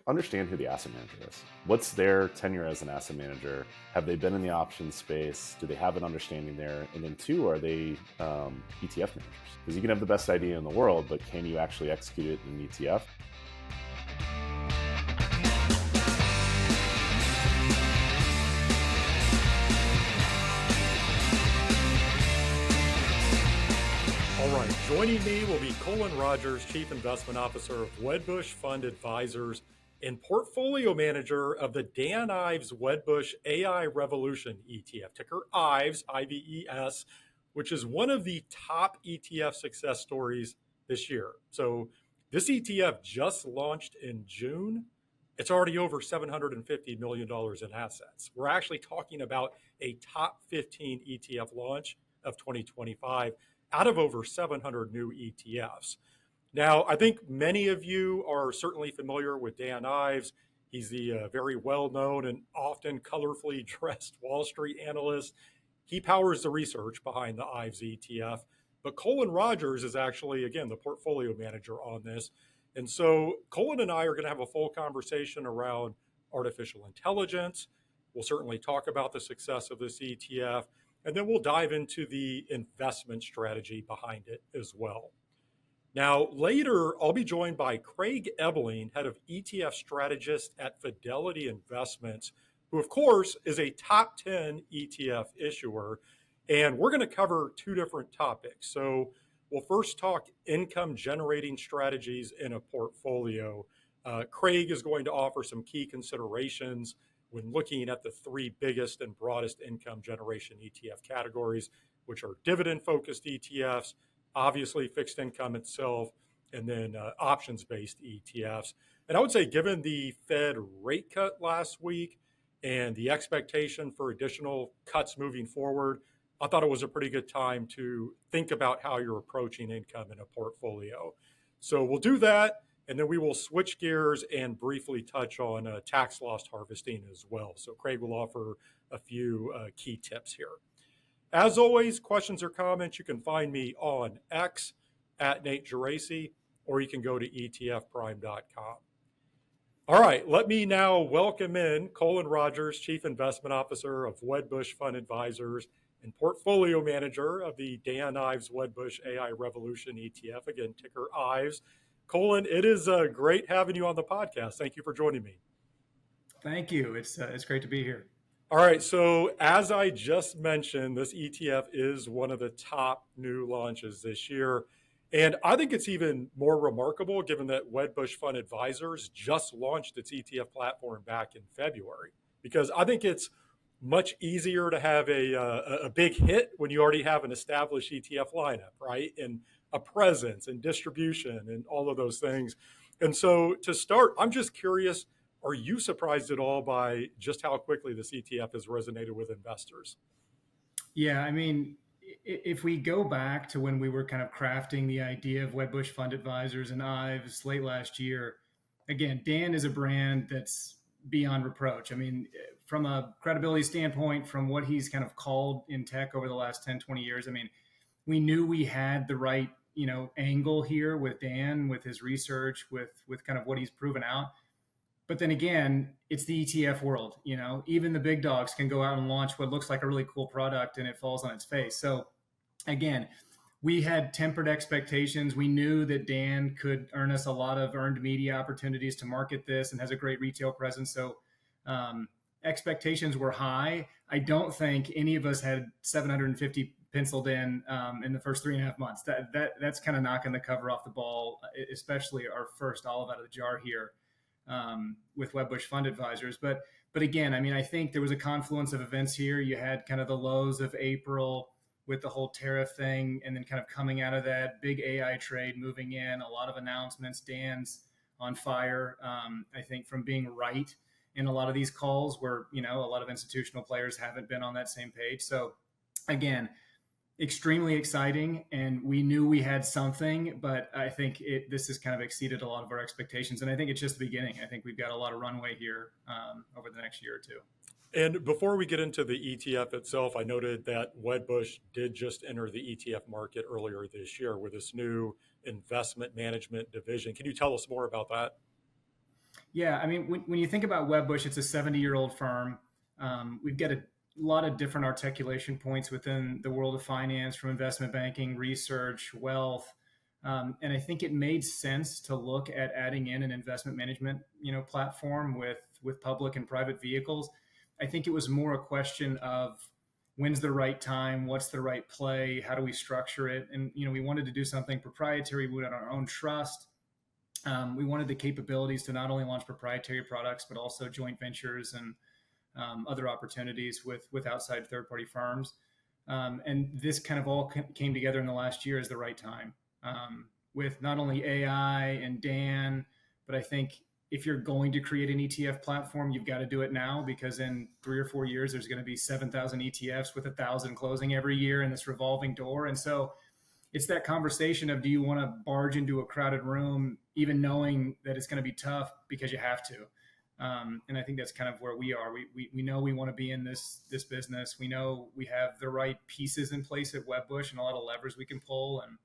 understand who the asset manager is. What's their tenure as an asset manager? Have they been in the options space? Do they have an understanding there? And then two, are they ETF managers? Because you can have the best idea in the world, but can you actually execute it in an ETF? All right, joining me will be Cullen Rogers, Chief Investment Officer of Wedbush Fund Advisers and Portfolio Manager of the Dan Ives Wedbush AI Revolution ETF, ticker Ives, I-V-E-S, which is one of the top ETF success stories this year. So this ETF just launched in June. It's already over $750 million in assets. We're actually talking about a top 15 ETF launch of 2025 out of over 700 new ETFs. Now, I think many of you are certainly familiar with Dan Ives. He's the very well-known and often colorfully dressed Wall Street analyst. He powers the research behind the Ives ETF. But Cullen Rogers is actually, again, the portfolio manager on this. And so Cullen and I are going to have a full conversation around artificial intelligence. We'll certainly talk about the success of this ETF. And then we'll dive into the investment strategy behind it as well. Now, later, I'll be joined by Craig Ebeling, head of ETF Strategists at Fidelity Investments, who, of course, is a top 10 ETF issuer. And we're going to cover two different topics. So we'll first talk income generating strategies in a portfolio. Craig is going to offer some key considerations when looking at the three biggest and broadest income generation ETF categories, which are dividend-focused ETFs, obviously fixed income itself, and then options-based ETFs. And I would say given the Fed rate cut last week and the expectation for additional cuts moving forward, I thought it was a pretty good time to think about how you're approaching income in a portfolio. So we'll do that. And then we will switch gears and briefly touch on tax loss harvesting as well. So Craig will offer a few key tips here. As always, questions or comments, you can find me on X at Nate Geraci, or you can go to etfprime.com. All right, let me now welcome in Cullen Rogers, Chief Investment Officer of Wedbush Fund Advisers and Portfolio Manager of the Dan Ives Wedbush AI Revolution ETF, again, ticker Ives. Cullen, it is great having you on the podcast. Thank you for joining me. Thank you. It's great to be here. All right. So as I just mentioned, this ETF is one of the top new launches this year. And I think it's even more remarkable given that Wedbush Fund Advisers just launched its ETF platform back in February, because I think it's much easier to have a big hit when you already have an established ETF lineup, right? And a presence and distribution and all of those things. And so to start, I'm just curious, are you surprised at all by just how quickly this ETF has resonated with investors? Yeah, I mean, if we go back to when we were kind of crafting the idea of Wedbush Fund Advisers and Ives late last year, again, Dan is a brand that's beyond reproach. I mean, from a credibility standpoint, from what he's kind of called in tech over the last 10, 20 years, I mean, we knew we had the right, angle here with Dan, with his research, with kind of what he's proven out. But then again, it's the ETF world. Even the big dogs can go out and launch what looks like a really cool product and it falls on its face. So again, we had tempered expectations. We knew that Dan could earn us a lot of earned media opportunities to market this and has a great retail presence. So expectations were high. I don't think any of us had 750 penciled in the first 3.5 months. That's kind of knocking the cover off the ball, especially our first olive out of the jar here with Wedbush Fund Advisers. But again, I mean, I think there was a confluence of events here. You had kind of the lows of April with the whole tariff thing, and then kind of coming out of that, big AI trade moving in, a lot of announcements. Dan's on fire, I think, from being right in a lot of these calls where, a lot of institutional players haven't been on that same page. So again, extremely exciting, and we knew we had something, but I think this has kind of exceeded a lot of our expectations, and I think it's just the beginning. I think we've got a lot of runway here over the next year or two. And before we get into the ETF itself, I noted that Wedbush did just enter the ETF market earlier this year with this new investment management division. Can you tell us more about that? Yeah, I mean, when you think about Wedbush, it's a 70-year-old firm. We've got a lot of different articulation points within the world of finance, from investment banking, research, wealth, and I think it made sense to look at adding in an investment management, platform with public and private vehicles. I think it was more a question of when's the right time, what's the right play, how do we structure it, and we wanted to do something proprietary. We had our own trust. We wanted the capabilities to not only launch proprietary products, but also joint ventures and other opportunities with outside third party firms. And this kind of all came together in the last year as the right time, with not only AI and Dan, but I think if you're going to create an ETF platform, you've got to do it now, because in 3 or 4 years, there's going to be 7,000 ETFs with 1,000 closing every year in this revolving door. And so it's that conversation of, do you want to barge into a crowded room, even knowing that it's going to be tough because you have to? And I think that's kind of where we are. We know we want to be in this business. We know we have the right pieces in place at Wedbush and a lot of levers we can pull, and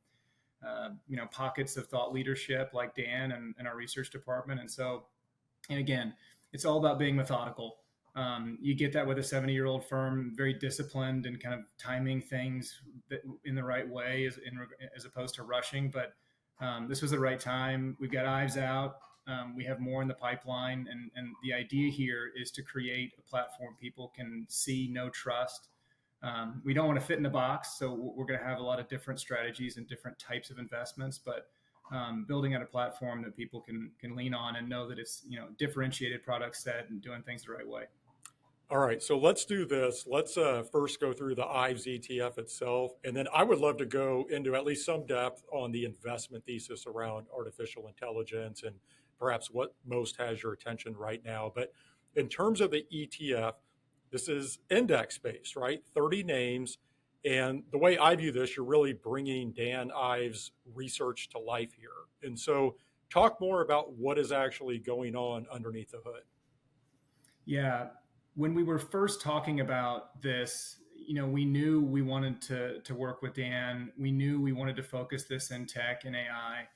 pockets of thought leadership like Dan and our research department. And so, and again, it's all about being methodical. You get that with a 70-year-old firm, very disciplined and kind of timing things in the right way, as opposed to rushing. But this was the right time. We've got Ives out. We have more in the pipeline. And the idea here is to create a platform people can see, know, trust. We don't want to fit in a box. So we're going to have a lot of different strategies and different types of investments, but building out a platform that people can lean on and know that it's differentiated product set and doing things the right way. All right, so let's do this. Let's first go through the Ives ETF itself, and then I would love to go into at least some depth on the investment thesis around artificial intelligence and perhaps what most has your attention right now. But in terms of the ETF, this is index-based, right? 30 names. And the way I view this, you're really bringing Dan Ives' research to life here. And so talk more about what is actually going on underneath the hood. Yeah. When we were first talking about this, we knew we wanted to work with Dan. We knew we wanted to focus this in tech and AI.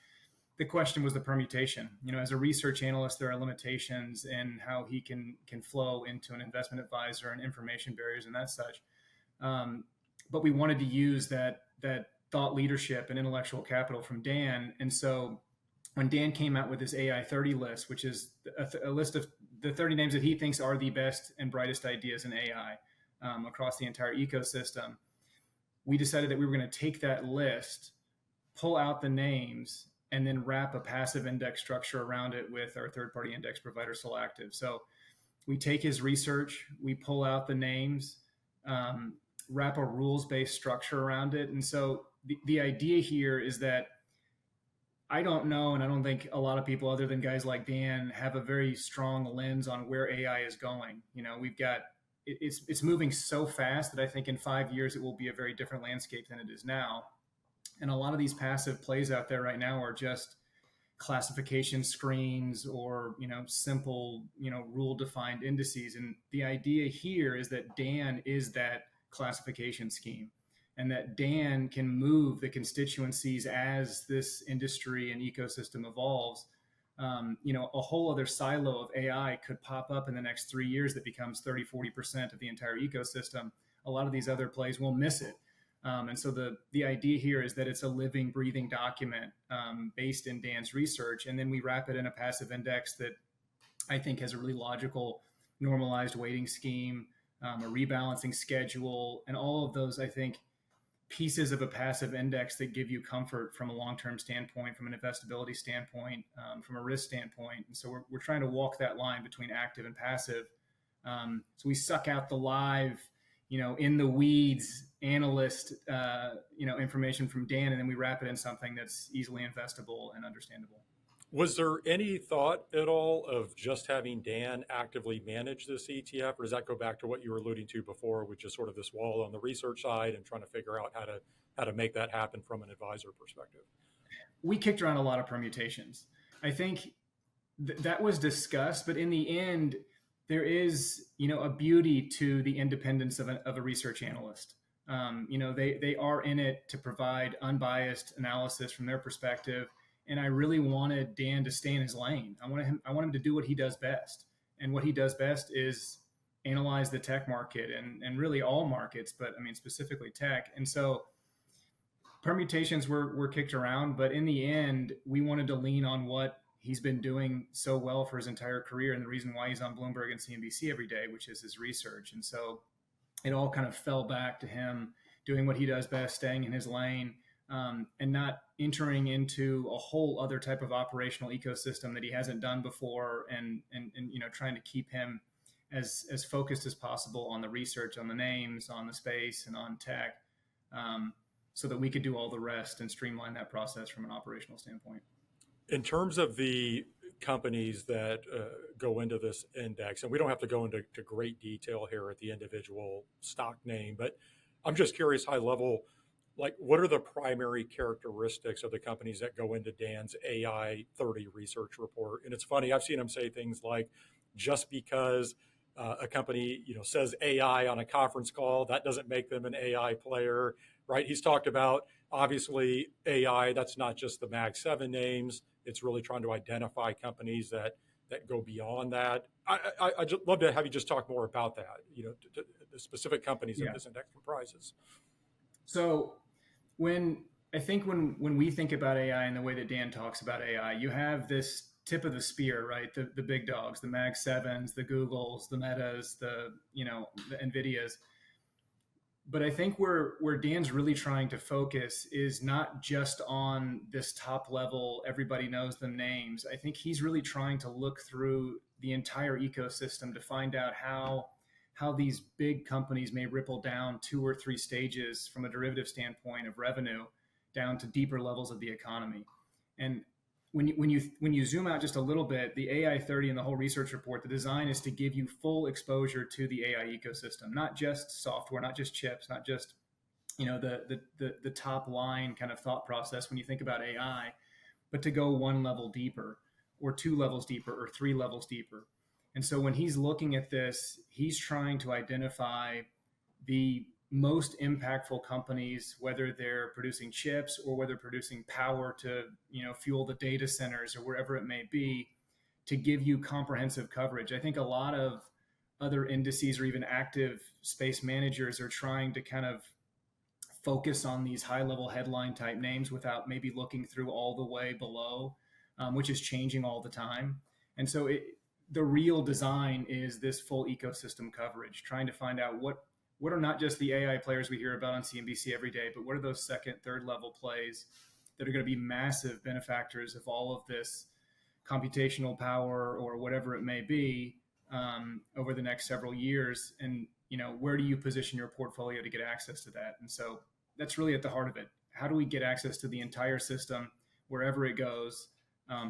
The question was the permutation. As a research analyst, there are limitations in how he can flow into an investment advisor and information barriers and that such. But we wanted to use that thought leadership and intellectual capital from Dan. And so when Dan came out with this AI 30 list, which is a list of the 30 names that he thinks are the best and brightest ideas in AI across the entire ecosystem, we decided that we were going to take that list, pull out the names, and then wrap a passive index structure around it with our third-party index provider Solactive. So we take his research, we pull out the names, wrap a rules-based structure around it. And so the idea here is that I don't know, and I don't think a lot of people other than guys like Dan have a very strong lens on where AI is going. We've got, it's moving so fast that I think in 5 years it will be a very different landscape than it is now. And a lot of these passive plays out there right now are just classification screens or, simple, rule defined indices. And the idea here is that Dan is that classification scheme, and that Dan can move the constituencies as this industry and ecosystem evolves. A whole other silo of AI could pop up in the next 3 years that becomes 30-40% of the entire ecosystem. A lot of these other plays will miss it. And so the idea here is that it's a living, breathing document based in Dan's research. And then we wrap it in a passive index that I think has a really logical, normalized weighting scheme, a rebalancing schedule, and all of those, I think, pieces of a passive index that give you comfort from a long-term standpoint, from an investability standpoint, from a risk standpoint. And so we're trying to walk that line between active and passive. So we suck out the live, in the weeds analyst, information from Dan, and then we wrap it in something that's easily investable and understandable. Was there any thought at all of just having Dan actively manage this ETF, or does that go back to what you were alluding to before, which is sort of this wall on the research side and trying to figure out how to make that happen from an advisor perspective? We kicked around a lot of permutations. I think that was discussed, but in the end, there is, a beauty to the independence of a research analyst. They are in it to provide unbiased analysis from their perspective. And I really wanted Dan to stay in his lane. I want him to do what he does best. And what he does best is analyze the tech market and really all markets, but I mean, specifically tech. And so permutations were kicked around, but in the end, we wanted to lean on what he's been doing so well for his entire career. And the reason why he's on Bloomberg and CNBC every day, which is his research. And so it all kind of fell back to him doing what he does best, staying in his lane, and not entering into a whole other type of operational ecosystem that he hasn't done before, and trying to keep him as focused as possible on the research, on the names, on the space, and on tech, so that we could do all the rest and streamline that process from an operational standpoint. In terms of the companies that go into this index, and we don't have to go into great detail here at the individual stock name, but I'm just curious, high level, like what are the primary characteristics of the companies that go into Dan's AI 30 research report? And it's funny, I've seen him say things like, just because a company says AI on a conference call, that doesn't make them an AI player, right? He's talked about, obviously, AI, that's not just the Mag 7 names. It's really trying to identify companies that go beyond that. I'd just love to have you just talk more about that, the specific companies that this index comprises. So when we think about AI and the way that Dan talks about AI, you have this tip of the spear, right? The big dogs, the Mag 7s, the Googles, the Metas, the NVIDIAs. But I think where Dan's really trying to focus is not just on this top level, everybody knows them names. I think he's really trying to look through the entire ecosystem to find out how these big companies may ripple down 2 or 3 stages from a derivative standpoint of revenue down to deeper levels of the economy. And when you zoom out just a little bit, the AI 30 and the whole research report, the design is to give you full exposure to the AI ecosystem, not just software, not just chips, not just the top line kind of thought process when you think about AI, but to go 1 level deeper, or 2 levels deeper, or 3 levels deeper. And so when he's looking at this, he's trying to identify the most impactful companies, whether they're producing chips or whether producing power to fuel the data centers or wherever it may be, to give you comprehensive coverage. I think a lot of other indices or even active space managers are trying to kind of focus on these high level headline type names without maybe looking through all the way below, which is changing all the time. And so the real design is this full ecosystem coverage, trying to find out what are not just the AI players we hear about on CNBC every day, but what are those second, third level plays that are going to be massive benefactors of all of this computational power or whatever it may be over the next several years. And, where do you position your portfolio to get access to that? And so that's really at the heart of it. How do we get access to the entire system wherever it goes,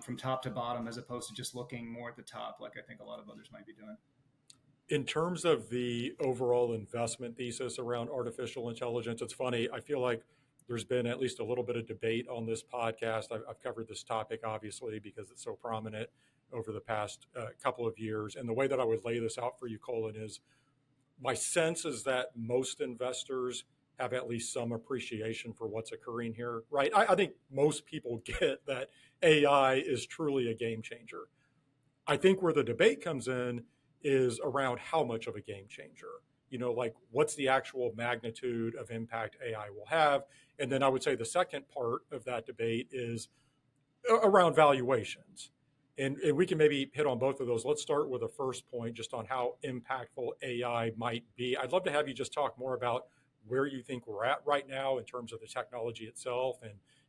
from top to bottom, as opposed to just looking more at the top, like I think a lot of others might be doing? In terms of the overall investment thesis around artificial intelligence, it's funny. I feel like there's been at least a little bit of debate on this podcast. I've covered this topic, obviously, because it's so prominent over the past couple of years. And the way that I would lay this out for you, Cullen, is my sense is that most investors have at least some appreciation for what's occurring here, right? I think most people get that AI is truly a game changer. I think where the debate comes in is around how much of a game changer, like what's the actual magnitude of impact AI will have. And then I would say the second part of that debate is around valuations. And we can maybe hit on both of those. Let's start with the first point, just on how impactful AI might be. I'd love to have you just talk more about where you think we're at right now in terms of the technology itself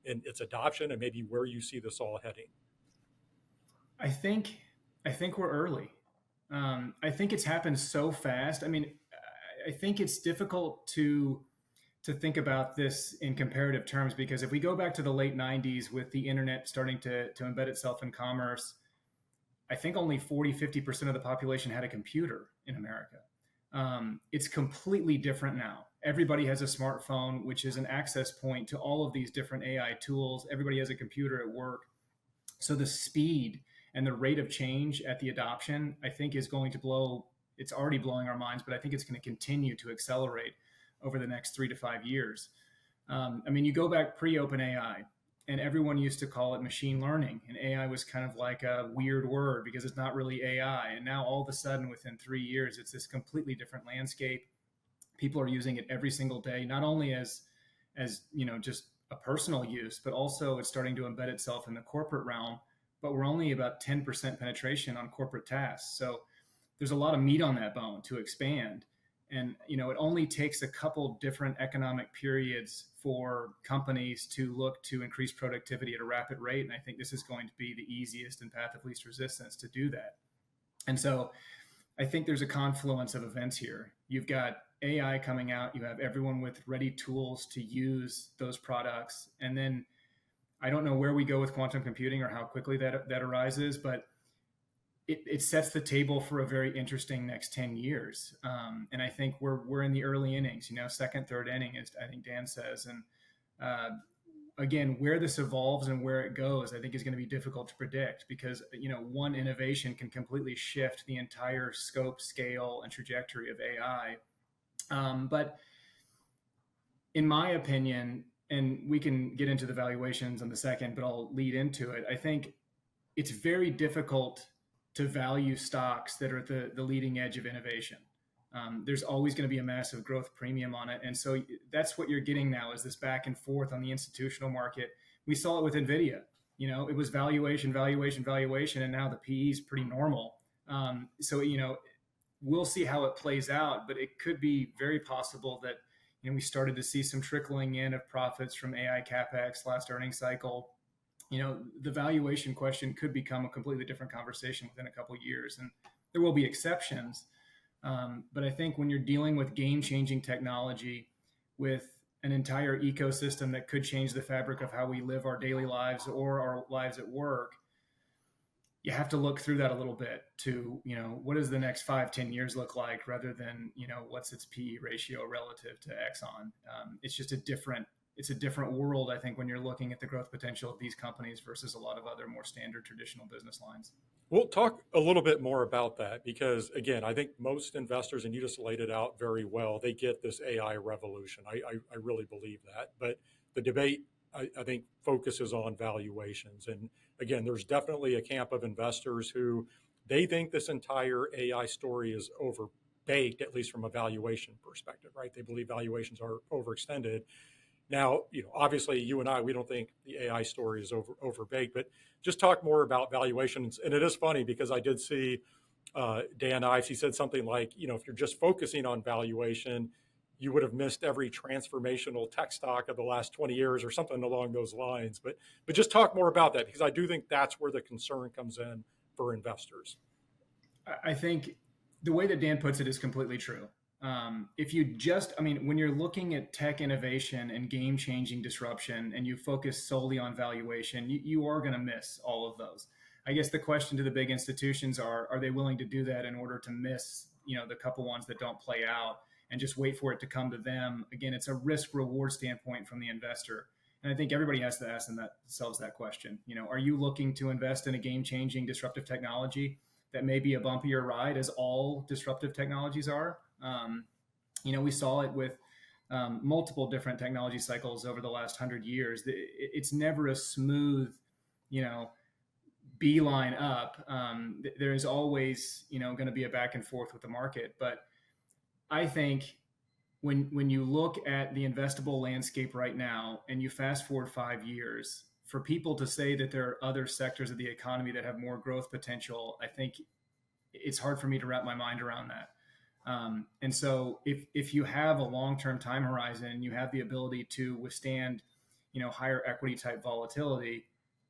and its adoption, and maybe where you see this all heading. I think we're early. I think it's happened so fast. I mean, I think it's difficult to think about this in comparative terms, because if we go back to the late 90s with the internet starting to embed itself in commerce, I think only 40-50% of the population had a computer in America. It's completely different now. Everybody has a smartphone, which is an access point to all of these different AI tools. Everybody has a computer at work. So the speed and the rate of change at the adoption, I think, is going to blow. It's already blowing our minds, but I think it's going to continue to accelerate over the next 3 to 5 years. I mean, you go back pre-OpenAI, and everyone used to call it machine learning, and AI was kind of like a weird word because it's not really AI. And now all of a sudden, within 3 years, it's this completely different landscape. People are using it every single day, not only as just a personal use, but also it's starting to embed itself in the corporate realm. But we're only about 10% penetration on corporate tasks, so there's a lot of meat on that bone to expand. And it only takes a couple different economic periods for companies to look to increase productivity at a rapid rate. And I think this is going to be the easiest and path of least resistance to do that. And so I think there's a confluence of events here. You've got AI coming out, you have everyone with ready tools to use those products. And then I don't know where we go with quantum computing or how quickly that arises, but it sets the table for a very interesting next 10 years. And I think we're in the early innings, second, third inning, as I think Dan says. And again, where this evolves and where it goes, I think is going to be difficult to predict because, one innovation can completely shift the entire scope, scale, and trajectory of AI. But in my opinion, and we can get into the valuations in a second, but I'll lead into it. I think it's very difficult to value stocks that are at the leading edge of innovation. There's always going to be a massive growth premium on it. And so that's what you're getting now is this back and forth on the institutional market. We saw it with NVIDIA. It was valuation, and now the PE is pretty normal. So we'll see how it plays out, but it could be very possible that we started to see some trickling in of profits from AI CapEx last earnings cycle. The valuation question could become a completely different conversation within a couple of years, and there will be exceptions. But I think when you're dealing with game-changing technology, with an entire ecosystem that could change the fabric of how we live our daily lives or our lives at work, you have to look through that a little bit to, what does the next 5-10 years look like rather than, what's its PE ratio relative to Exxon. It's just a different world, I think, when you're looking at the growth potential of these companies versus a lot of other more standard traditional business lines. We'll talk a little bit more about that because, again, I think most investors, and you just laid it out very well, they get this AI revolution. I really believe that. But the debate, I think, focuses on valuations. And again, there's definitely a camp of investors who they think this entire AI story is overbaked, at least from a valuation perspective, right? They believe valuations are overextended. Now, obviously you and I, we don't think the AI story is overbaked, but just talk more about valuations. And it is funny because I did see Dan Ives, he said something like, if you're just focusing on valuation, you would have missed every transformational tech stock of the last 20 years or something along those lines. But just talk more about that because I do think that's where the concern comes in for investors. I think the way that Dan puts it is completely true. If you when you're looking at tech innovation and game-changing disruption and you focus solely on valuation, you are going to miss all of those. I guess the question to the big institutions are they willing to do that in order to miss, the couple ones that don't play out and just wait for it to come to them? Again, it's a risk-reward standpoint from the investor. And I think everybody has to ask themselves that question. Are you looking to invest in a game-changing disruptive technology that may be a bumpier ride, as all disruptive technologies are? We saw it with multiple different technology cycles over the last 100 years. It's never a smooth, beeline up. There is always, going to be a back and forth with the market. But I think when you look at the investable landscape right now and you fast forward 5 years, for people to say that there are other sectors of the economy that have more growth potential, I think it's hard for me to wrap my mind around that. And so if you have a long-term time horizon, you have the ability to withstand, higher equity type volatility.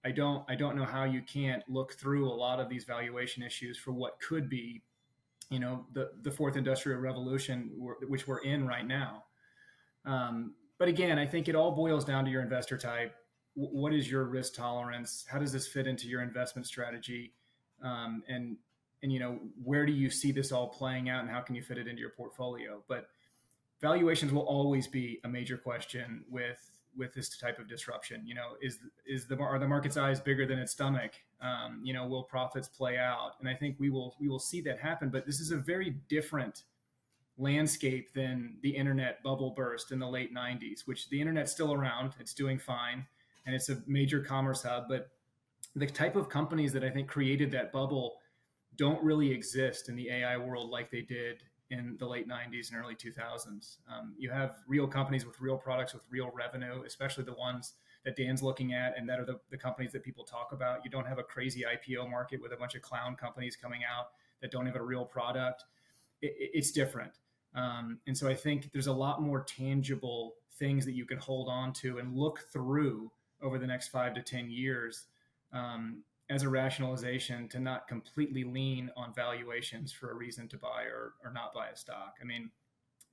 I don't know how you can't look through a lot of these valuation issues for what could be, the fourth industrial revolution, which we're in right now. But again, I think it all boils down to your investor type. What is your risk tolerance? How does this fit into your investment strategy? And where do you see this all playing out and how can you fit it into your portfolio? But valuations will always be a major question with this type of disruption. Are the market's eyes bigger than its stomach? Will profits play out? And I think we will see that happen, but this is a very different landscape than the internet bubble burst in the late 90s, which the internet's still around. It's doing fine. and it's a major commerce hub. But the type of companies that I think created that bubble don't really exist in the AI world like they did in the late 90s and early 2000s. You have real companies with real products with real revenue, especially the ones that Dan's looking at, and that are the companies that people talk about. You don't have a crazy IPO market with a bunch of clown companies coming out that don't have a real product. It's different. And so I think there's a lot more tangible things that you can hold on to and look through over the next 5 to 10 years as a rationalization to not completely lean on valuations for a reason to buy or not buy a stock. I mean,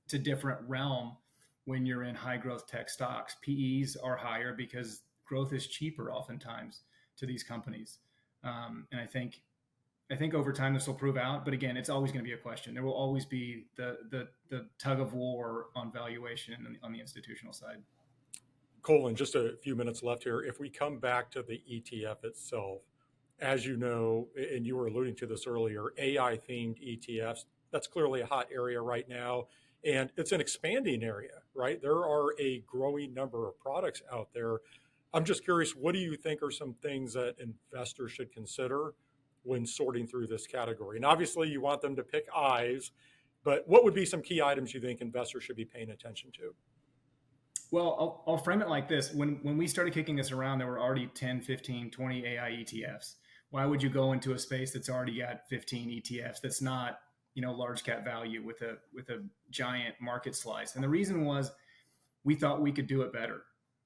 it's a different realm when you're in high growth tech stocks. PEs are higher because growth is cheaper oftentimes to these companies. And I think over time this will prove out, but again, it's always going to be a question. There will always be the tug of war on valuation on the institutional side. Cullen, just a few minutes left here. If we come back to the ETF itself, as you know, and you were alluding to this earlier, AI themed ETFs, that's clearly a hot area right now. And it's an expanding area, right? There are a growing number of products out there. I'm just curious, what do you think are some things that investors should consider when sorting through this category? And obviously you want them to pick Ives, but what would be some key items you think investors should be paying attention to? Well, I'll frame it like this. When we started kicking this around, there were already 10, 15, 20 AI ETFs. Why would you go into a space that's already got 15 ETFs that's not, large cap value with a giant market slice? And the reason was we thought we could do it better.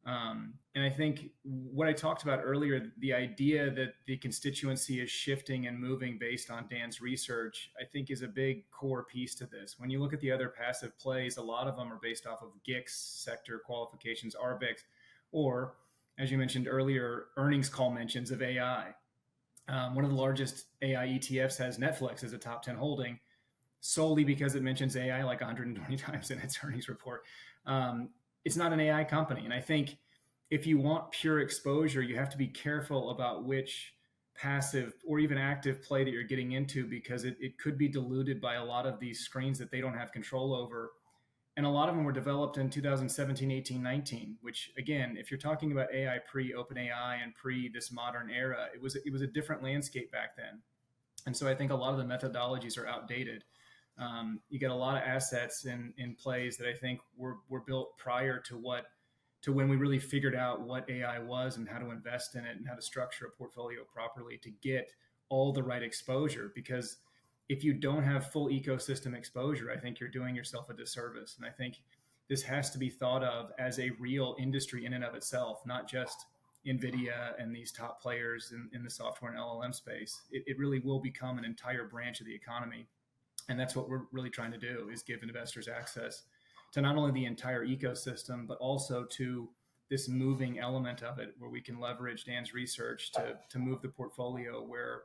And I think what I talked about earlier, the idea that the constituency is shifting and moving based on Dan's research, I think is a big core piece to this. When you look at the other passive plays, a lot of them are based off of GICS sector qualifications, RBICs, or as you mentioned earlier, earnings call mentions of AI. One of the largest AI ETFs has Netflix as a top 10 holding solely because it mentions AI like 120 times in its earnings report. It's not an AI company. And I think if you want pure exposure, you have to be careful about which passive or even active play that you're getting into, because it could be diluted by a lot of these screens that they don't have control over. And a lot of them were developed in 2017, 18, 19, which again, if you're talking about AI pre-OpenAI and pre this modern era, it was a different landscape back then. And so I think a lot of the methodologies are outdated. You get a lot of assets in plays that I think were built prior to when we really figured out what AI was and how to invest in it and how to structure a portfolio properly to get all the right exposure. Because if you don't have full ecosystem exposure, I think you're doing yourself a disservice. And I think this has to be thought of as a real industry in and of itself, not just NVIDIA and these top players in the software and LLM space. It really will become an entire branch of the economy. And that's what we're really trying to do, is give investors access to not only the entire ecosystem, but also to this moving element of it, where we can leverage Dan's research to move the portfolio where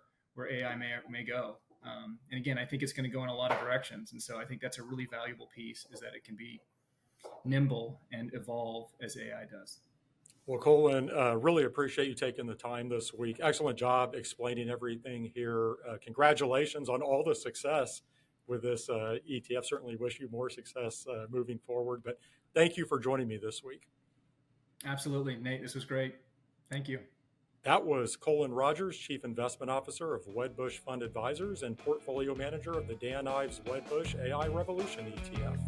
AI may go. And again, I think it's going to go in a lot of directions. And so I think that's a really valuable piece, is that it can be nimble and evolve as AI does. Well, Cullen, really appreciate you taking the time this week. Excellent job explaining everything here. Congratulations on all the success with this ETF. Certainly wish you more success moving forward. But thank you for joining me this week. Absolutely, Nate. This was great. Thank you. That was Cullen Rogers, Chief Investment Officer of Wedbush Fund Advisers and Portfolio Manager of the Dan Ives Wedbush AI Revolution ETF.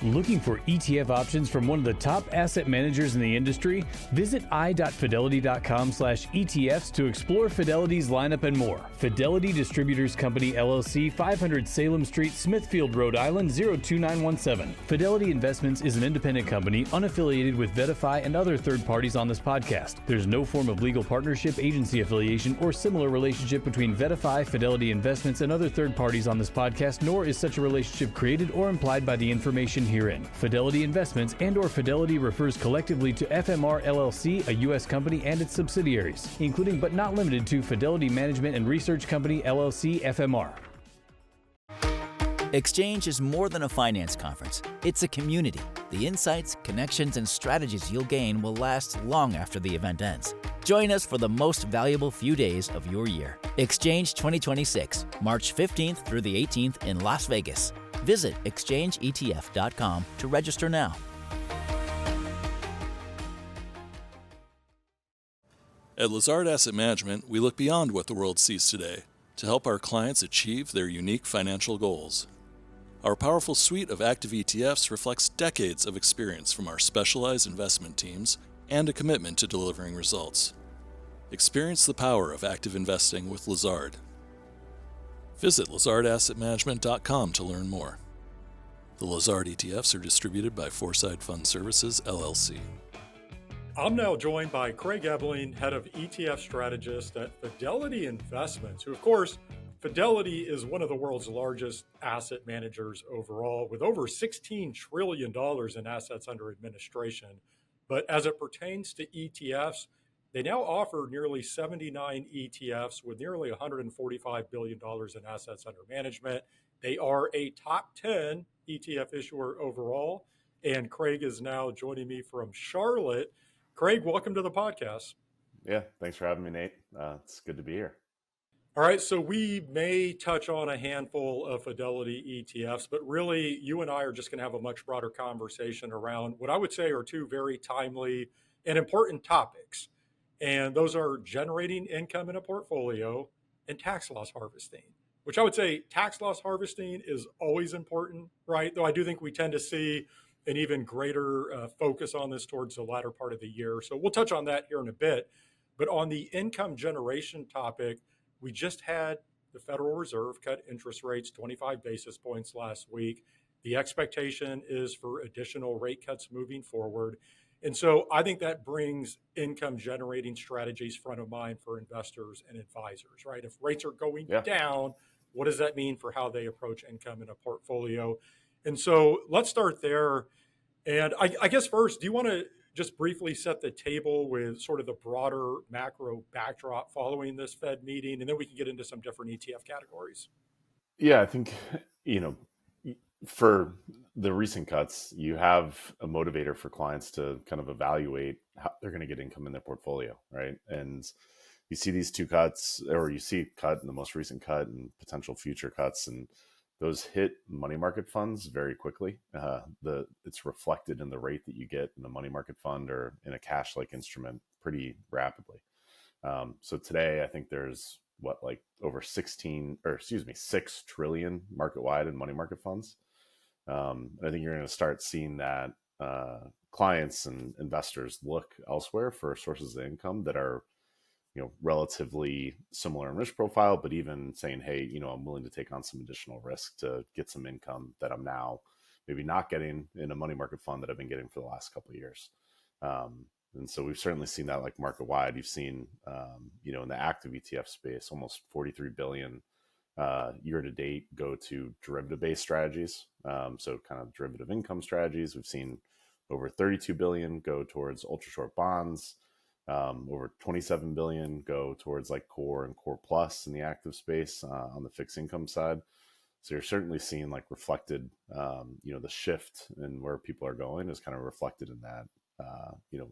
Looking for ETF options from one of the top asset managers in the industry? Visit i.fidelity.com/ETFs to explore Fidelity's lineup and more. Fidelity Distributors Company, LLC, 500 Salem Street, Smithfield, Rhode Island, 02917. Fidelity Investments is an independent company unaffiliated with Vedify and other third parties on this podcast. There's no form of legal partnership, agency affiliation, or similar relationship between Vedify, Fidelity Investments, and other third parties on this podcast, nor is such a relationship created or implied by the information herein. Fidelity Investments and/or Fidelity refers collectively to FMR LLC, a U.S. company, and its subsidiaries, including but not limited to Fidelity Management and Research Company LLC, FMR. Exchange is more than a finance conference. It's a community. The insights, connections, and strategies you'll gain will last long after the event ends. Join us for the most valuable few days of your year. Exchange 2026, March 15th through the 18th in Las Vegas. Visit exchangeetf.com to register now. At Lazard Asset Management, we look beyond what the world sees today to help our clients achieve their unique financial goals. Our powerful suite of active ETFs reflects decades of experience from our specialized investment teams and a commitment to delivering results. Experience the power of active investing with Lazard. Visit lazardassetmanagement.com to learn more. The Lazard ETFs are distributed by Foresight Fund Services, LLC. I'm now joined by Craig Ebeling, head of ETF Strategists at Fidelity Investments, who, of course, Fidelity is one of the world's largest asset managers overall, with over $16 trillion in assets under administration. But as it pertains to ETFs, they now offer nearly 79 ETFs with nearly $145 billion in assets under management. They are a top 10 ETF issuer overall. And Craig is now joining me from Charlotte. Craig, welcome to the podcast. Yeah, thanks for having me, Nate. It's good to be here. All right, so we may touch on a handful of Fidelity ETFs, but really you and I are just going to have a much broader conversation around what I would say are two very timely and important topics. And those are generating income in a portfolio and tax loss harvesting, which I would say tax loss harvesting is always important, right? Though I do think we tend to see an even greater focus on this towards the latter part of the year. So we'll touch on that here in a bit. But on the income generation topic, we just had the Federal Reserve cut interest rates 25 basis points last week. The expectation is for additional rate cuts moving forward. And so I think that brings income generating strategies front of mind for investors and advisors, right? If rates are going down, what does that mean for how they approach income in a portfolio? And so let's start there. And I guess first, do you want to just briefly set the table with sort of the broader macro backdrop following this Fed meeting, and then we can get into some different ETF categories? Yeah, I think, for the recent cuts, you have a motivator for clients to kind of evaluate how they're going to get income in their portfolio, right? And you see these two cuts, or you see cut in the most recent cut and potential future cuts, and those hit money market funds very quickly. It's reflected in the rate that you get in a money market fund or in a cash-like instrument pretty rapidly. So today, I think there's over 6 trillion market-wide in money market funds. I think you're going to start seeing that clients and investors look elsewhere for sources of income that are relatively similar in risk profile, but even saying, hey, I'm willing to take on some additional risk to get some income that I'm now maybe not getting in a money market fund that I've been getting for the last couple of years. And so we've certainly seen that like market wide. You've seen, in the active ETF space, almost 43 billion year to date go to derivative based strategies. So kind of derivative income strategies. We've seen over 32 billion go towards ultra short bonds. Over 27 billion go towards like core and core plus in the active space on the fixed income side. So you're certainly seeing like reflected, the shift in where people are going is kind of reflected in that,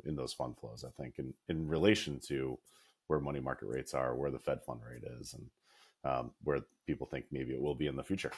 in those fund flows, I think, in relation to where money market rates are, where the Fed fund rate is, and where people think maybe it will be in the future.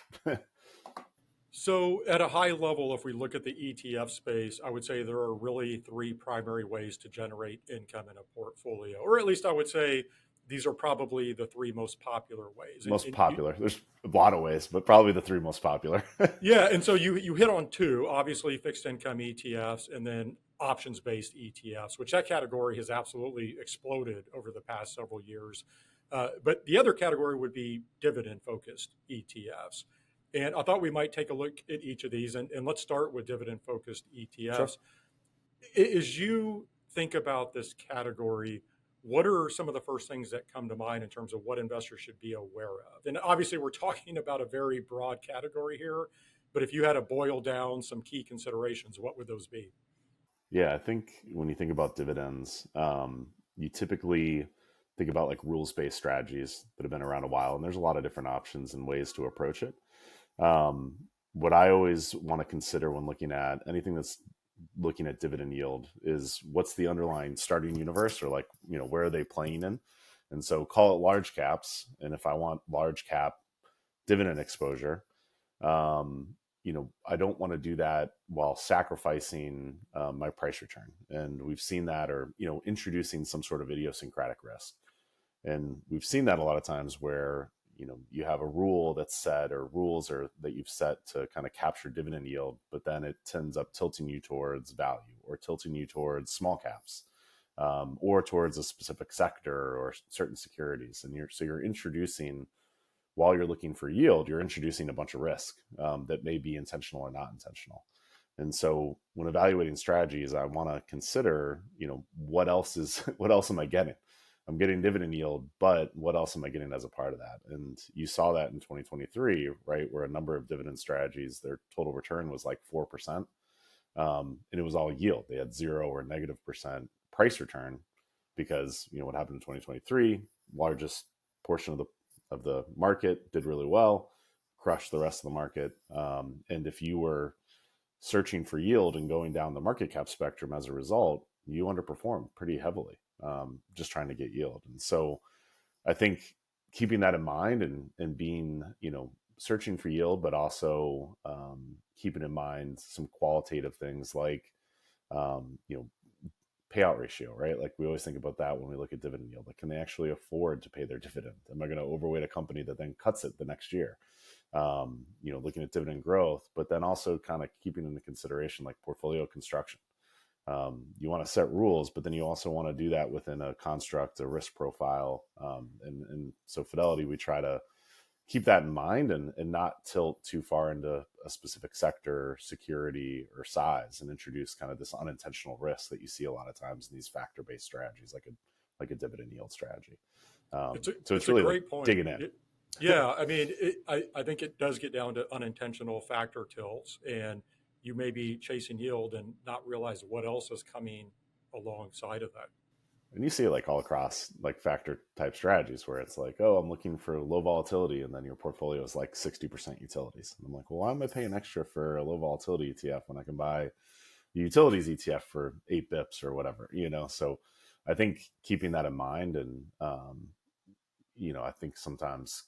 So at a high level, if we look at the ETF space, I would say there are really three primary ways to generate income in a portfolio, or at least I would say these are probably the three most popular ways. There's a lot of ways, but probably the three most popular. Yeah. And so you hit on two, obviously fixed income ETFs and then options-based ETFs, which that category has absolutely exploded over the past several years. But the other category would be dividend-focused ETFs. And I thought we might take a look at each of these, and let's start with dividend-focused ETFs. Sure. As you think about this category, what are some of the first things that come to mind in terms of what investors should be aware of? And obviously, we're talking about a very broad category here, but if you had to boil down some key considerations, what would those be? Yeah, I think when you think about dividends, you typically think about like rules-based strategies that have been around a while, and there's a lot of different options and ways to approach it. What I always want to consider when looking at anything that's looking at dividend yield is what's the underlying starting universe, or like, where are they playing in? And so call it large caps. And if I want large cap dividend exposure, I don't want to do that while sacrificing my price return. And we've seen that, or, introducing some sort of idiosyncratic risk. And we've seen that a lot of times where, you have a rule that's set, or rules are that you've set to kind of capture dividend yield, but then it ends up tilting you towards value, or tilting you towards small caps, or towards a specific sector or certain securities. And you're introducing, while you're looking for yield, you're introducing a bunch of risk that may be intentional or not intentional. And so when evaluating strategies, I want to consider, what else am I getting? I'm getting dividend yield, but what else am I getting as a part of that? And you saw that in 2023, right? Where a number of dividend strategies, their total return was like 4%. And it was all yield. They had 0 or -% price return because, what happened in 2023, largest portion of the market did really well, crushed the rest of the market. And if you were searching for yield and going down the market cap spectrum as a result, you underperformed pretty heavily, just trying to get yield. And so I think keeping that in mind and being, searching for yield, but also keeping in mind some qualitative things like, payout ratio, right? Like we always think about that when we look at dividend yield. Like, can they actually afford to pay their dividend? Am I going to overweight a company that then cuts it the next year? Looking at dividend growth, but then also kind of keeping into consideration like portfolio construction. You want to set rules, but then you also want to do that within a construct, a risk profile. And so Fidelity, we try to keep that in mind and not tilt too far into a specific sector, security, or size, and introduce kind of this unintentional risk that you see a lot of times in these factor-based strategies, like a dividend yield strategy. It's really a great point. Digging in. Yeah, I mean, I think it does get down to unintentional factor tilts, and you may be chasing yield and not realize what else is coming alongside of that. And you see it like all across like factor type strategies where it's like, oh, I'm looking for low volatility, and then your portfolio is like 60% utilities. And I'm like, well, why am I paying extra for a low volatility ETF when I can buy the utilities ETF for 8 bips or whatever, So I think keeping that in mind, and I think sometimes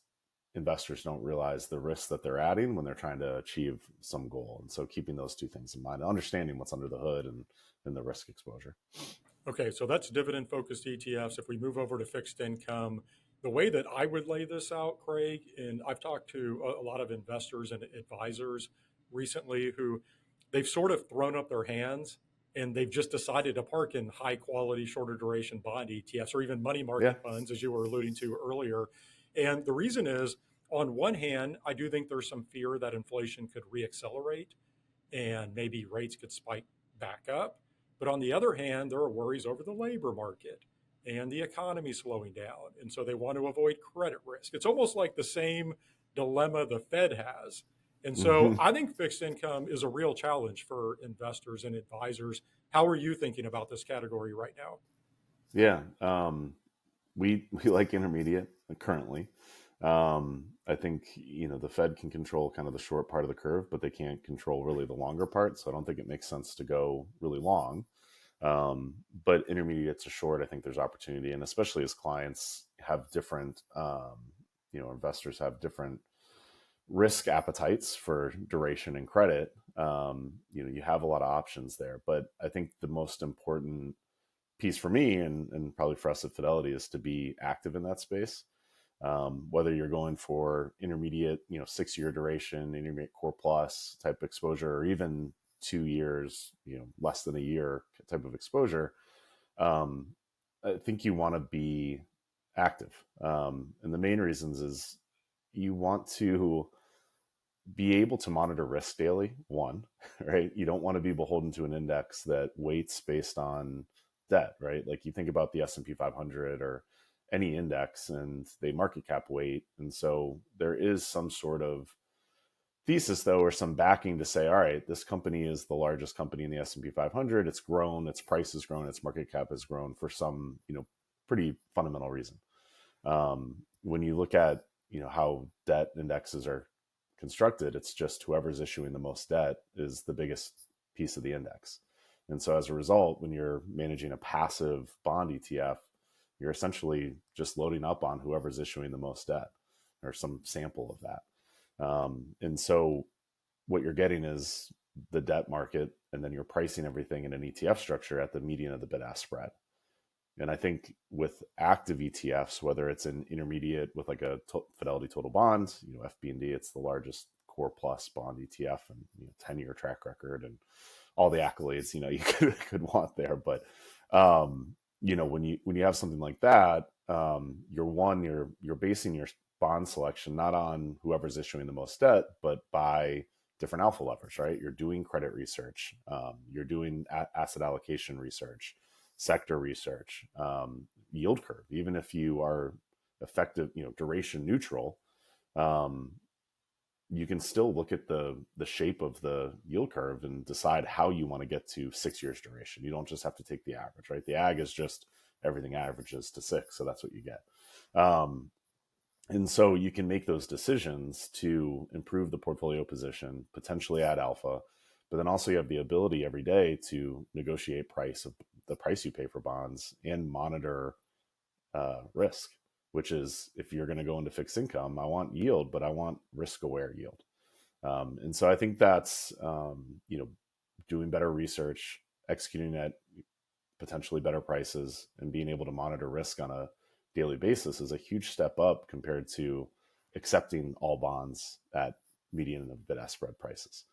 investors don't realize the risks that they're adding when they're trying to achieve some goal. And so keeping those two things in mind, understanding what's under the hood and the risk exposure. Okay, so that's dividend focused ETFs. If we move over to fixed income, the way that I would lay this out, Craig, and I've talked to a lot of investors and advisors recently who they've sort of thrown up their hands and they've just decided to park in high quality, shorter duration bond ETFs or even money market funds, as you were alluding to earlier. And the reason is, on one hand, I do think there's some fear that inflation could reaccelerate and maybe rates could spike back up. But on the other hand, there are worries over the labor market and the economy slowing down. And so they want to avoid credit risk. It's almost like the same dilemma the Fed has. And so I think fixed income is a real challenge for investors and advisors. How are you thinking about this category right now? Yeah, we like intermediate currently. I think, the Fed can control kind of the short part of the curve, but they can't control really the longer part. So I don't think it makes sense to go really long. But intermediate to short, I think there's opportunity. And especially as clients have different, investors have different risk appetites for duration and credit, you have a lot of options there. But I think the most important piece for me and probably for us at Fidelity is to be active in that space. Whether you're going for intermediate, 6-year duration, intermediate core plus type exposure, or even 2 years, less than a year type of exposure, I think you want to be active. And the main reasons is you want to be able to monitor risk daily, one, right? You don't want to be beholden to an index that weights based on debt, right? Like you think about the S&P 500 or any index and they market cap weight. And so there is some sort of thesis though, or some backing to say, all right, this company is the largest company in the S&P 500. It's grown, its price has grown, its market cap has grown for some, pretty fundamental reason. When you look at, how debt indexes are constructed, it's just whoever's issuing the most debt is the biggest piece of the index. And so as a result, when you're managing a passive bond ETF, you're essentially just loading up on whoever's issuing the most debt or some sample of that. And so what you're getting is the debt market, and then you're pricing everything in an ETF structure at the median of the bid-ask spread. And I think with active ETFs, whether it's an intermediate with like a Fidelity Total Bond, FBD, it's the largest core plus bond ETF, and 10-year track record and all the accolades you could want there. But when you have something like that, you're basing your bond selection not on whoever's issuing the most debt, but by different alpha levers, right? You're doing credit research, you're doing asset allocation research, sector research, yield curve. Even if you are effective, duration neutral, you can still look at the shape of the yield curve and decide how you want to get to 6 years duration. You don't just have to take the average, right? The ag is just everything averages to 6, so that's what you get. And so you can make those decisions to improve the portfolio position, potentially add alpha, but then also you have the ability every day to negotiate the price you pay for bonds and monitor risk, which is, if you're going to go into fixed income, I want yield, but I want risk-aware yield. And so I think that's, doing better research, executing at potentially better prices, and being able to monitor risk on a daily basis is a huge step up compared to accepting all bonds at median of bid-ask spread prices.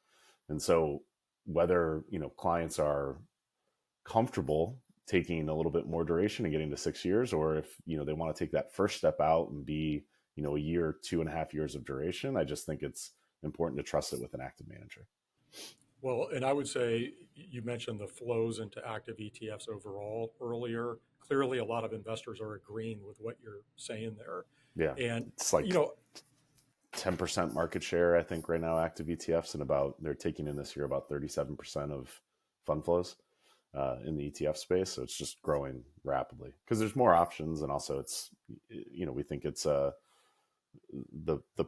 And so whether, clients are comfortable taking a little bit more duration and getting to 6 years, or if, they want to take that first step out and be, a year, 2.5 years of duration, I just think it's important to trust it with an active manager. Well, and I would say you mentioned the flows into active ETFs overall earlier. Clearly, a lot of investors are agreeing with what you're saying there. Yeah. And it's like 10% market share, I think, right now, active ETFs, and they're taking in this year about 37% of fund flows in the ETF space. So it's just growing rapidly because there's more options. And also it's, we think it's the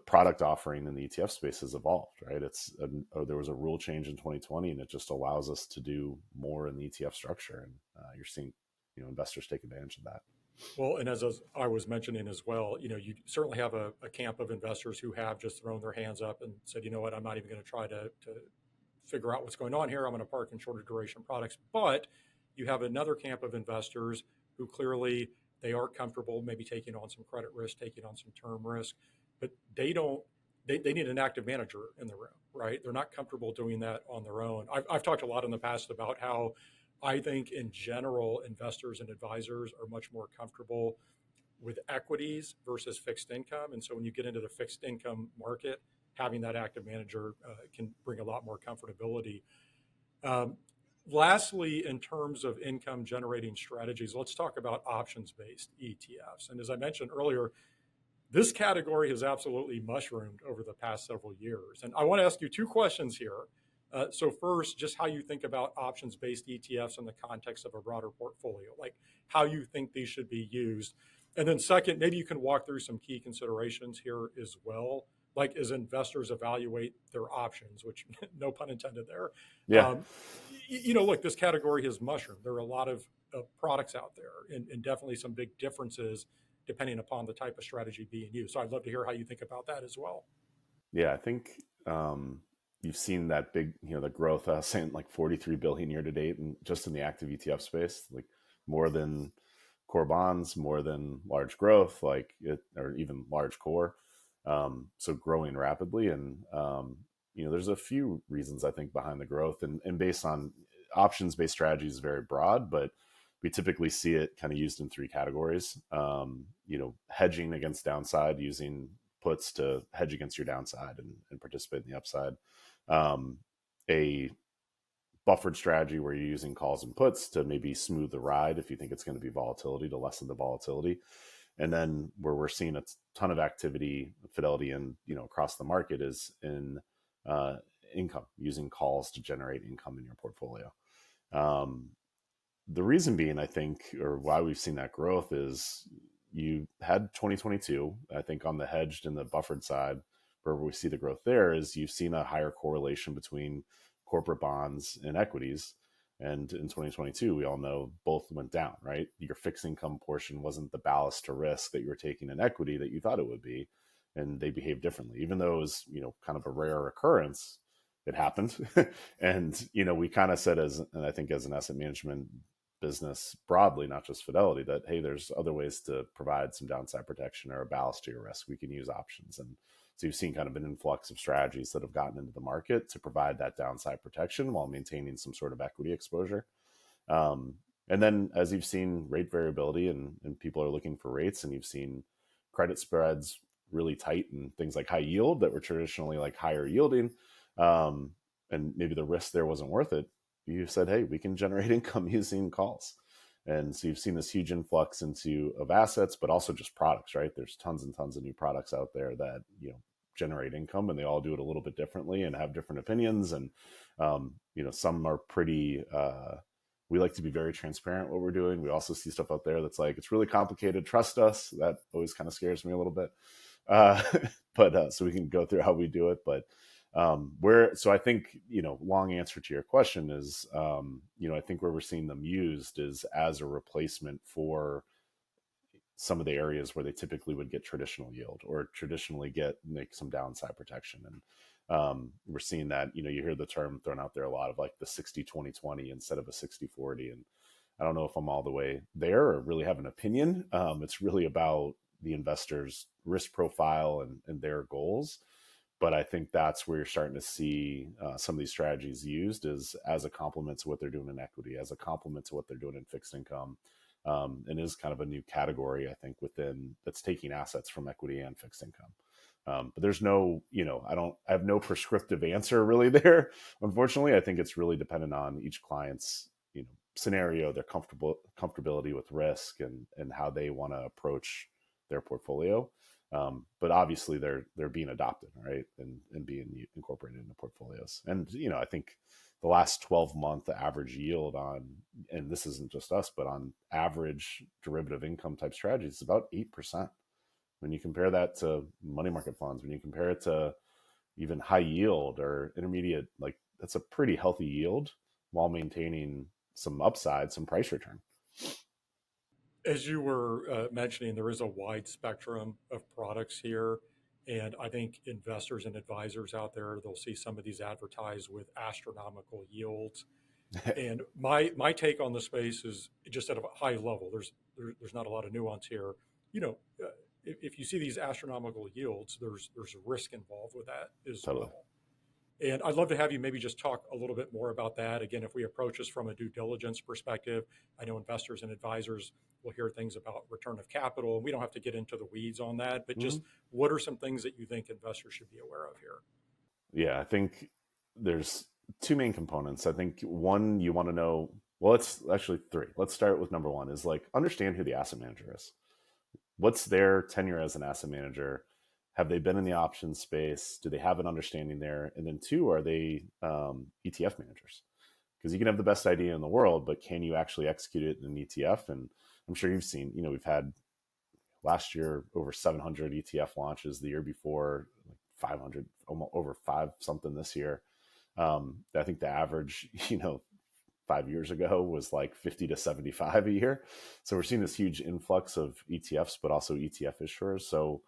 product offering in the ETF space has evolved, right? There was a rule change in 2020, and it just allows us to do more in the ETF structure. And you're seeing, investors take advantage of that. Well, and as I was mentioning as well, you certainly have a camp of investors who have just thrown their hands up and said, you know what, I'm not even going to try to figure out what's going on here. I'm going to park in shorter duration products. But you have another camp of investors who clearly they are comfortable maybe taking on some credit risk, taking on some term risk, but they need an active manager in the room, right? They're not comfortable doing that on their own. I've talked a lot in the past about how I think in general, investors and advisors are much more comfortable with equities versus fixed income. And so when you get into the fixed income market, having that active manager can bring a lot more comfortability. Lastly, in terms of income generating strategies, let's talk about options-based ETFs. And as I mentioned earlier, this category has absolutely mushroomed over the past several years. And I want to ask you two questions here. So first, just how you think about options-based ETFs in the context of a broader portfolio, like how you think these should be used. And then second, maybe you can walk through some key considerations here as well, like as investors evaluate their options, which no pun intended there. Yeah. Look, this category has mushroomed. There are a lot of products out there and definitely some big differences depending upon the type of strategy being used. So I'd love to hear how you think about that as well. Yeah, I think you've seen that big, the growth, saying like 43 billion year to date, and just in the active ETF space, like more than core bonds, more than large growth, or even large core. So growing rapidly. And, there's a few reasons I think behind the growth, and based on options-based strategies is very broad, but we typically see it kind of used in three categories. Hedging against downside, using puts to hedge against your downside and participate in the upside. A buffered strategy where you're using calls and puts to maybe smooth the ride if you think it's going to be volatility, to lessen the volatility. And then where we're seeing a ton of activity, Fidelity and across the market, is in income, using calls to generate income in your portfolio. The reason being, I think, or why we've seen that growth is you had 2022, I think, on the hedged and the buffered side, where we see the growth there is you've seen a higher correlation between corporate bonds and equities. And in 2022, we all know both went down, right? Your fixed income portion wasn't the ballast to risk that you were taking in equity that you thought it would be. And they behaved differently, even though it was, kind of a rare occurrence. it happened. And, we kind of said and I think as an asset management business broadly, not just Fidelity, that, hey, there's other ways to provide some downside protection or a ballast to your risk. We can use options. And so you've seen kind of an influx of strategies that have gotten into the market to provide that downside protection while maintaining some sort of equity exposure. And then as you've seen rate variability and people are looking for rates, and you've seen credit spreads really tight and things like high yield that were traditionally like higher yielding, and maybe the risk there wasn't worth it, you said, hey, we can generate income using calls. And so you've seen this huge influx of assets, but also just products, right? There's tons and tons of new products out there that, generate income, and they all do it a little bit differently and have different opinions. And, some are pretty, we like to be very transparent what we're doing. We also see stuff out there that's like, it's really complicated, trust us. That always kind of scares me a little bit. But so we can go through how we do it. But so I think, long answer to your question is, I think where we're seeing them used is as a replacement for some of the areas where they typically would get traditional yield or traditionally make some downside protection. And we're seeing that, you hear the term thrown out there a lot of like the 60-20-20 instead of a 60-40. And I don't know if I'm all the way there or really have an opinion. It's really about the investor's risk profile and their goals. But I think that's where you're starting to see some of these strategies used as a complement to what they're doing in equity, as a complement to what they're doing in fixed income, and is kind of a new category, I think, that's taking assets from equity and fixed income. But there's no, I have no prescriptive answer really there. Unfortunately, I think it's really dependent on each client's, scenario, their comfortability with risk and how they want to approach their portfolio. But obviously they're being adopted, right, and being incorporated into portfolios. And I think the last 12-month average yield on, and this isn't just us, but on average derivative income type strategies, is about 8%. When you compare that to money market funds, when you compare it to even high yield or intermediate, like that's a pretty healthy yield while maintaining some upside, some price return. As you were mentioning, there is a wide spectrum of products here. And I think investors and advisors out there, they'll see some of these advertised with astronomical yields. And my take on the space is just at a high level. There's not a lot of nuance here. If you see these astronomical yields, there's risk involved with that as well. And I'd love to have you maybe just talk a little bit more about that. Again, if we approach this from a due diligence perspective, I know investors and advisors will hear things about return of capital, and we don't have to get into the weeds on that, but just what are some things that you think investors should be aware of here? Yeah, I think there's two main components. I think one, you want to know, well, it's actually three. Let's start with number one is like, understand who the asset manager is. What's their tenure as an asset manager? Have they been in the options space? Do they have an understanding there? And then two, are they ETF managers? Because you can have the best idea in the world, but can you actually execute it in an ETF? And I'm sure you've seen, we've had last year over 700 ETF launches, the year before like 500, almost over 5 something this year. I think the average, 5 years ago was like 50 to 75 a year. So we're seeing this huge influx of ETFs, but also ETF issuers. So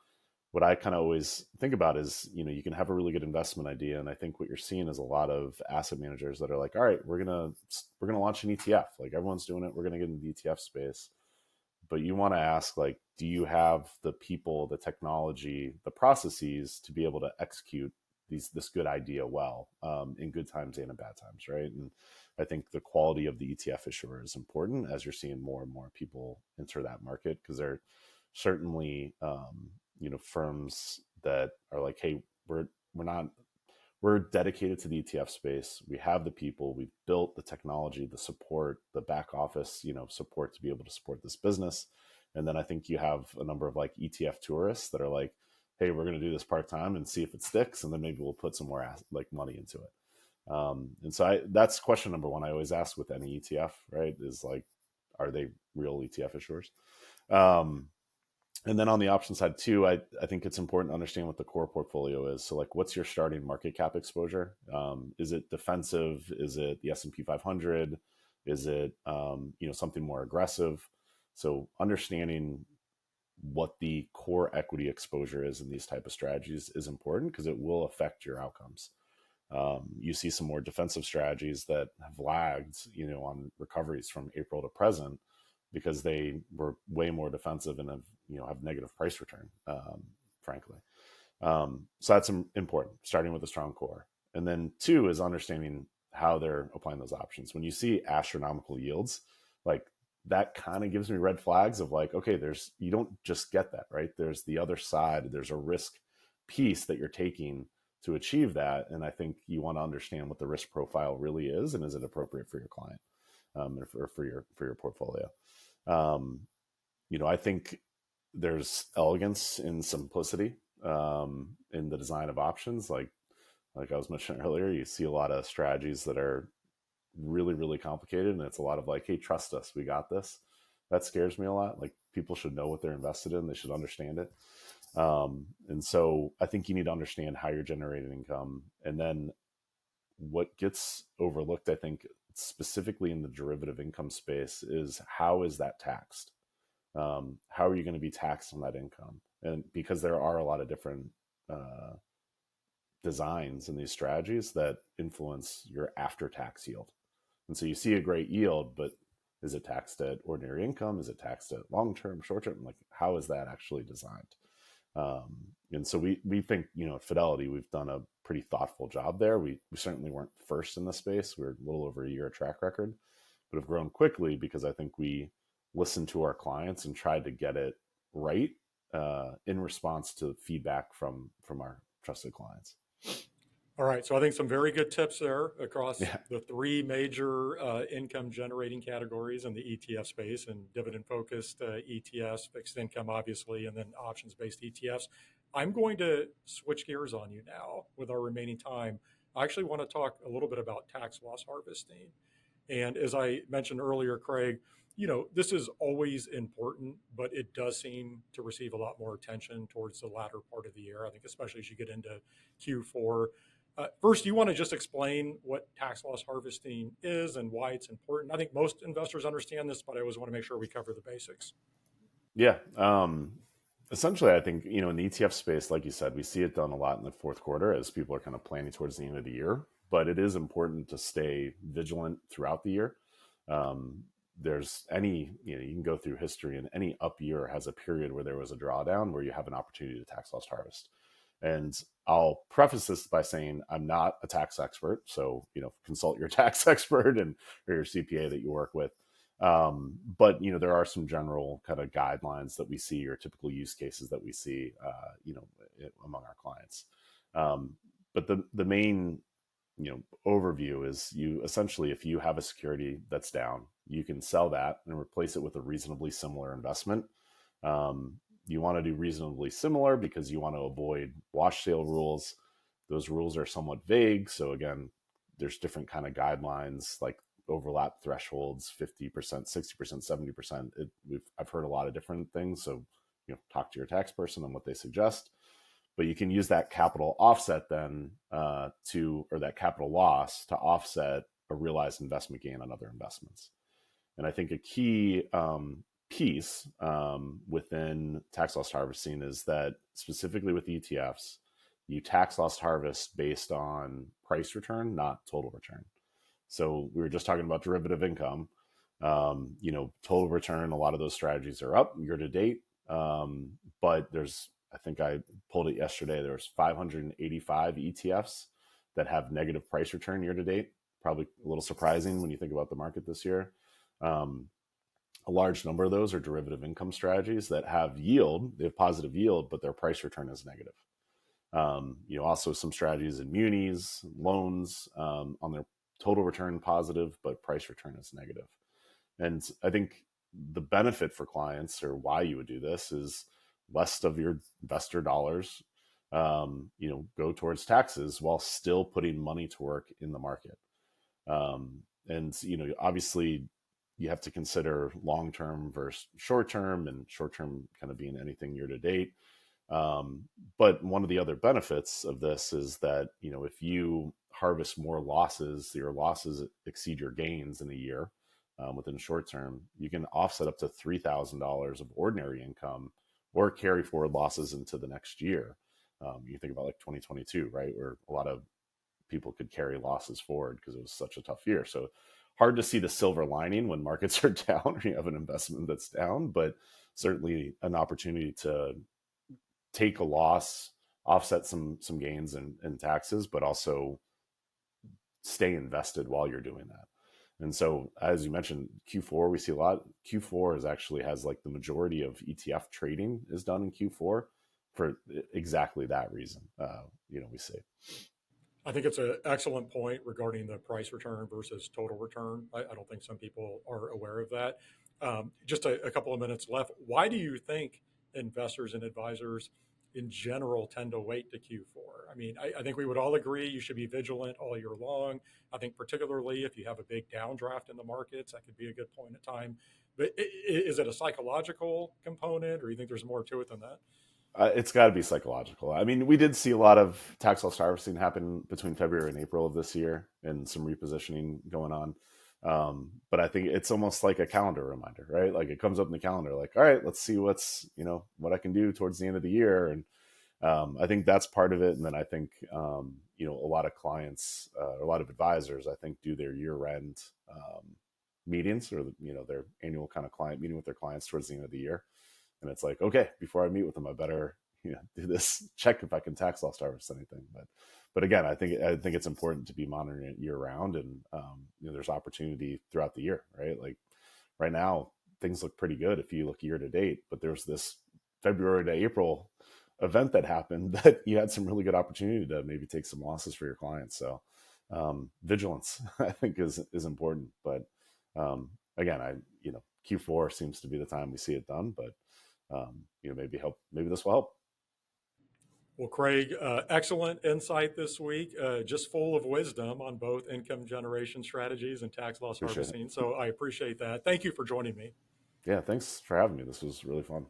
what I kind of always think about is, you can have a really good investment idea. And I think what you're seeing is a lot of asset managers that are like, all right, we're going to launch an ETF. Like everyone's doing it. We're going to get into the ETF space. But you want to ask, like, do you have the people, the technology, the processes to be able to execute this good idea well, in good times and in bad times, right? And I think the quality of the ETF issuer is important as you're seeing more and more people enter that market, because they're certainly firms that are like, hey, we're dedicated to the ETF space. We have the people, we've built the technology, the support, the back office, support to be able to support this business. And then I think you have a number of like ETF tourists that are like, hey, we're going to do this part-time and see if it sticks. And then maybe we'll put some more money into it. And so that's question number one I always ask with any ETF, right? Is like, are they real ETF issuers? And then on the option side too, I think it's important to understand what the core portfolio is. So like, what's your starting market cap exposure? Is it defensive? Is it the S&P 500? Is it, something more aggressive? So understanding what the core equity exposure is in these type of strategies is important, because it will affect your outcomes. You see some more defensive strategies that have lagged, on recoveries from April to present because they were way more defensive and have negative price return, frankly. So that's important, starting with a strong core. And then two is understanding how they're applying those options. When you see astronomical yields, like that kind of gives me red flags of like, okay, you don't just get that, right? There's the other side. There's a risk piece that you're taking to achieve that. And I think you want to understand what the risk profile really is, and is it appropriate for your client, or for your portfolio. I think there's elegance in simplicity, in the design of options. Like I was mentioning earlier, you see a lot of strategies that are really, really complicated, and it's a lot of like, hey, trust us, we got this. That scares me a lot. Like, people should know what they're invested in. They should understand it. And so I think you need to understand how you're generating income. And then what gets overlooked, I think, specifically in the derivative income space, is how is that taxed? How are you going to be taxed on that income? And because there are a lot of different designs in these strategies that influence your after-tax yield. And so you see a great yield, but is it taxed at ordinary income? Is it taxed at long-term, short-term? Like, how is that actually designed? And so we think, at Fidelity, we've done a pretty thoughtful job there. We certainly weren't first in the space. We're a little over a year track record, but have grown quickly because I think we listened to our clients and tried to get it right, in response to feedback from our trusted clients. All right. So I think some very good tips there across the three major income generating categories in the ETF space, and dividend focused ETFs, fixed income, obviously, and then options based ETFs. I'm going to switch gears on you now with our remaining time. I actually want to talk a little bit about tax loss harvesting. And as I mentioned earlier, Craig, this is always important, but it does seem to receive a lot more attention towards the latter part of the year. I think especially as you get into Q4. First, do you want to just explain what tax loss harvesting is and why it's important? I think most investors understand this, but I always want to make sure we cover the basics. Yeah. Essentially, I think, in the ETF space, like you said, we see it done a lot in the fourth quarter as people are kind of planning towards the end of the year. But it is important to stay vigilant throughout the year. There's you can go through history, and any up year has a period where there was a drawdown where you have an opportunity to tax loss harvest. And I'll preface this by saying I'm not a tax expert, so consult your tax expert or your CPA that you work with. But there are some general kind of guidelines that we see, or typical use cases that we see, among our clients. But the main overview is, you essentially, if you have a security that's down, you can sell that and replace it with a reasonably similar investment. You want to do reasonably similar because you want to avoid wash sale rules. Those rules are somewhat vague. So again, there's different kind of guidelines, like overlap thresholds, 50%, 60%, 70%. I've heard a lot of different things. So, talk to your tax person on what they suggest. But you can use that capital offset then or that capital loss to offset a realized investment gain on other investments. And I think a key piece within tax loss harvesting is that, specifically with ETFs, you tax loss harvest based on price return, not total return. So we were just talking about derivative income. Total return, a lot of those strategies are up year to date. But I think I pulled it yesterday, there's 585 ETFs that have negative price return year to date. Probably a little surprising when you think about the market this year. A large number of those are derivative income strategies that have yield. They have positive yield, but their price return is negative. Also some strategies in munis, loans, on their total return positive, but price return is negative. And I think the benefit for clients, or why you would do this, is less of your investor dollars, go towards taxes while still putting money to work in the market. And obviously you have to consider long-term versus short-term, and short-term kind of being anything year to date. But one of the other benefits of this is that, if you harvest more losses, your losses exceed your gains in a year, within short term, you can offset up to $3,000 of ordinary income or carry forward losses into the next year. You think about like 2022, right? Where a lot of people could carry losses forward because it was such a tough year. So hard to see the silver lining when markets are down or you have an investment that's down, but certainly an opportunity to take a loss, offset some gains in taxes, but also stay invested while you're doing that. And so, as you mentioned, Q4, we see a lot. Q4 has like the majority of ETF trading is done in Q4 for exactly that reason. We see. I think it's an excellent point regarding the price return versus total return. I don't think some people are aware of that. Just a couple of minutes left. Why do you think investors and advisors in general tend to wait to Q4? I mean, I think we would all agree you should be vigilant all year long. I think particularly if you have a big downdraft in the markets, that could be a good point of time. But is it a psychological component, or do you think there's more to it than that? It's got to be psychological. I mean, we did see a lot of tax loss harvesting happen between February and April of this year, and some repositioning going on. But I think it's almost like a calendar reminder, right? Like it comes up in the calendar, like, all right, let's see what I can do towards the end of the year. And I think that's part of it. And then I think, a lot of clients, a lot of advisors, I think, do their year-end meetings or, their annual kind of client meeting with their clients towards the end of the year. And it's like, okay, before I meet with them, I better, do this, check if I can tax loss harvest anything. But again, I think it's important to be monitoring it year round, and there's opportunity throughout the year, right? Like right now, things look pretty good if you look year to date, but there's this February to April event that happened that you had some really good opportunity to maybe take some losses for your clients. So vigilance, I think, is important. But again, Q4 seems to be the time we see it done, but maybe this will help. Well, Craig, excellent insight this week, just full of wisdom on both income generation strategies and tax loss harvesting. So I appreciate that. Thank you for joining me. Yeah, thanks for having me. This was really fun.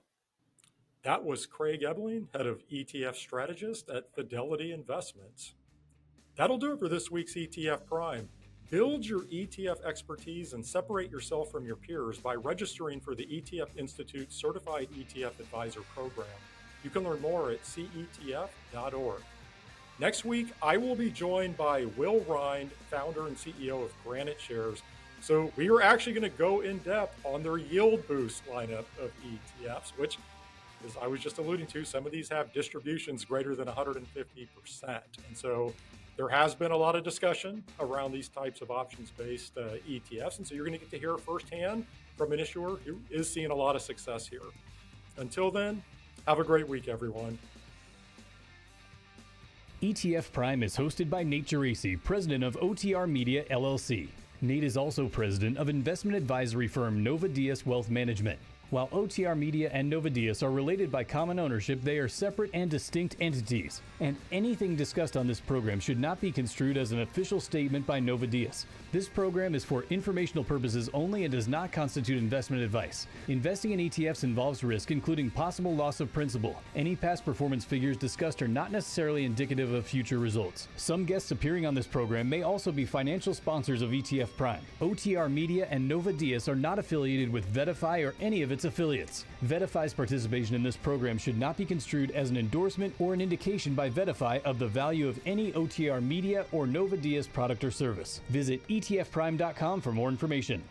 That was Craig Ebeling, head of ETF Strategists at Fidelity Investments. That'll do it for this week's ETF Prime. Build your ETF expertise and separate yourself from your peers by registering for the ETF Institute Certified ETF Advisor Program. You can learn more at cetf.org. Next week, I will be joined by Will Rind, founder and CEO of Granite Shares. So we are actually going to go in depth on their Yield Boost lineup of ETFs, which, as I was just alluding to, some of these have distributions greater than 150%. And so there has been a lot of discussion around these types of options-based ETFs. And so you're going to get to hear firsthand from an issuer who is seeing a lot of success here. Until then, have a great week, everyone. ETF Prime is hosted by Nate Geraci, president of OTR Media, LLC. Nate is also president of investment advisory firm Nova Diaz Wealth Management. While OTR Media and Nova Diaz are related by common ownership, they are separate and distinct entities, and anything discussed on this program should not be construed as an official statement by Nova Diaz. This program is for informational purposes only and does not constitute investment advice. Investing in ETFs involves risk, including possible loss of principal. Any past performance figures discussed are not necessarily indicative of future results. Some guests appearing on this program may also be financial sponsors of ETF Prime. OTR Media and Nova Diaz are not affiliated with Vedify or any of its affiliates. Vedify's participation in this program should not be construed as an endorsement or an indication by Vedify of the value of any OTR Media or Nova Diaz product or service. Visit etfprime.com for more information.